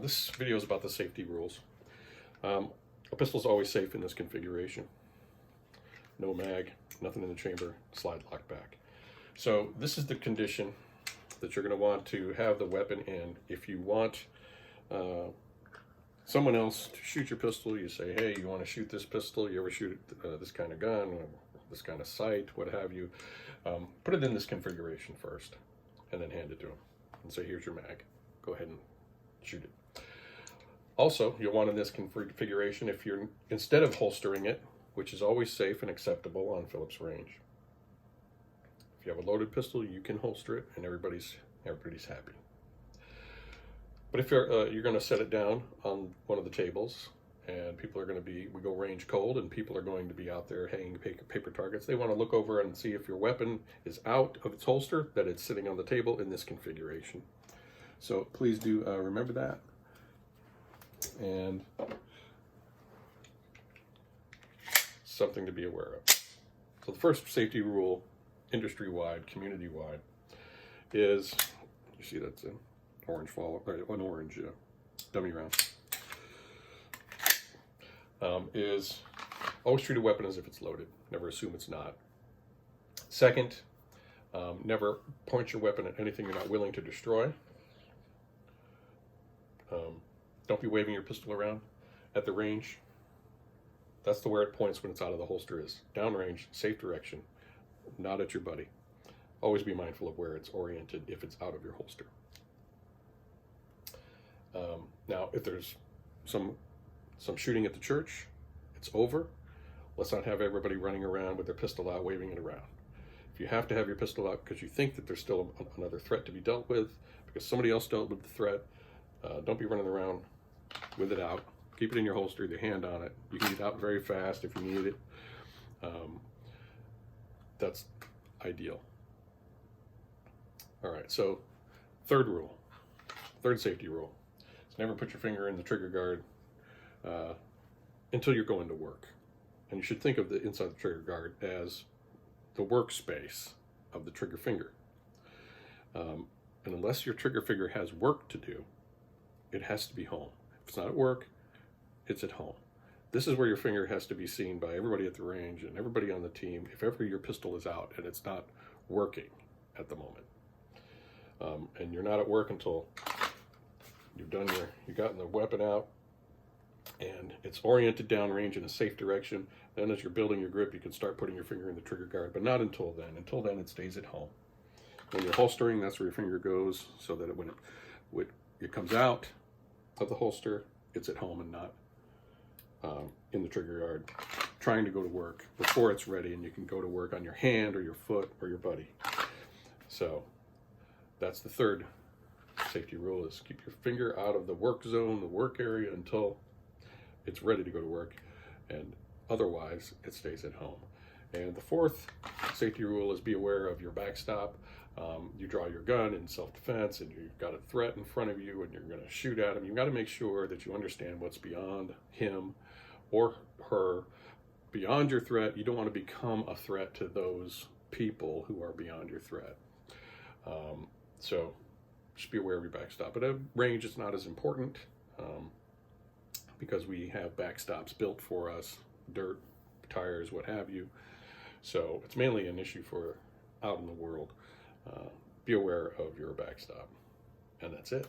This video is about the safety rules. A pistol is always safe in this configuration. No mag, nothing in the chamber, slide lock back. So this is the condition that you're going to want to have the weapon in. If you want someone else to shoot your pistol, you say, hey, you want to shoot this pistol? You ever shoot this kind of gun, or this kind of sight, what have you? Put it in this configuration first, and then hand it to them and say, here's your mag. Go ahead and shoot it. Also, you'll want in this configuration, if you're, instead of holstering it, which is always safe and acceptable on Phillips range, if you have a loaded pistol, you can holster it and everybody's happy. But if you're going to set it down on one of the tables, and people are going to be, we go range cold, and people are going to be out there hanging paper targets, they want to look over and see if your weapon is out of its holster, that it's sitting on the table in this configuration. So please do remember that. And something to be aware of. So the first safety rule, industry-wide, community-wide, is, you see that's an orange dummy round, is always treat a weapon as if it's loaded. Never assume it's not. Second, never point your weapon at anything you're not willing to destroy. Don't be waving your pistol around at the range. That's the where it points when it's out of the holster is. Downrange, safe direction, not at your buddy. Always be mindful of where it's oriented if it's out of your holster. Now, if there's some shooting at the church, it's over. Let's not have everybody running around with their pistol out, waving it around. If you have to have your pistol out because you think that there's still another threat to be dealt with, because somebody else dealt with the threat, don't be running around with it out. Keep it in your holster, your hand on it. You can get out very fast if you need it. That's ideal. All right, so third safety rule, is never put your finger in the trigger guard until you're going to work. And you should think of the inside the trigger guard as the workspace of the trigger finger. And unless your trigger finger has work to do, it has to be home. If it's not at work, it's at home. This is where your finger has to be seen by everybody at the range and everybody on the team if ever your pistol is out and it's not working at the moment. And you're not at work until you've gotten the weapon out and it's oriented downrange in a safe direction. Then as you're building your grip, you can start putting your finger in the trigger guard, but not until then. Until then, it stays at home. When you're holstering, that's where your finger goes, so that when it comes out of the holster, it's at home and not in the trigger guard, trying to go to work before it's ready, and you can go to work on your hand or your foot or your buddy. So that's the third safety rule, is keep your finger out of the work zone, the work area, until it's ready to go to work, and otherwise it stays at home. And the fourth safety rule is be aware of your backstop. You draw your gun in self-defense and you've got a threat in front of you and you're going to shoot at him. You've got to make sure that you understand what's beyond him or her, beyond your threat. You don't want to become a threat to those people who are beyond your threat. So just be aware of your backstop. At a range, it's not as important because we have backstops built for us, dirt, tires, what have you. So it's mainly an issue for out in the world. Be aware of your backstop, and that's it.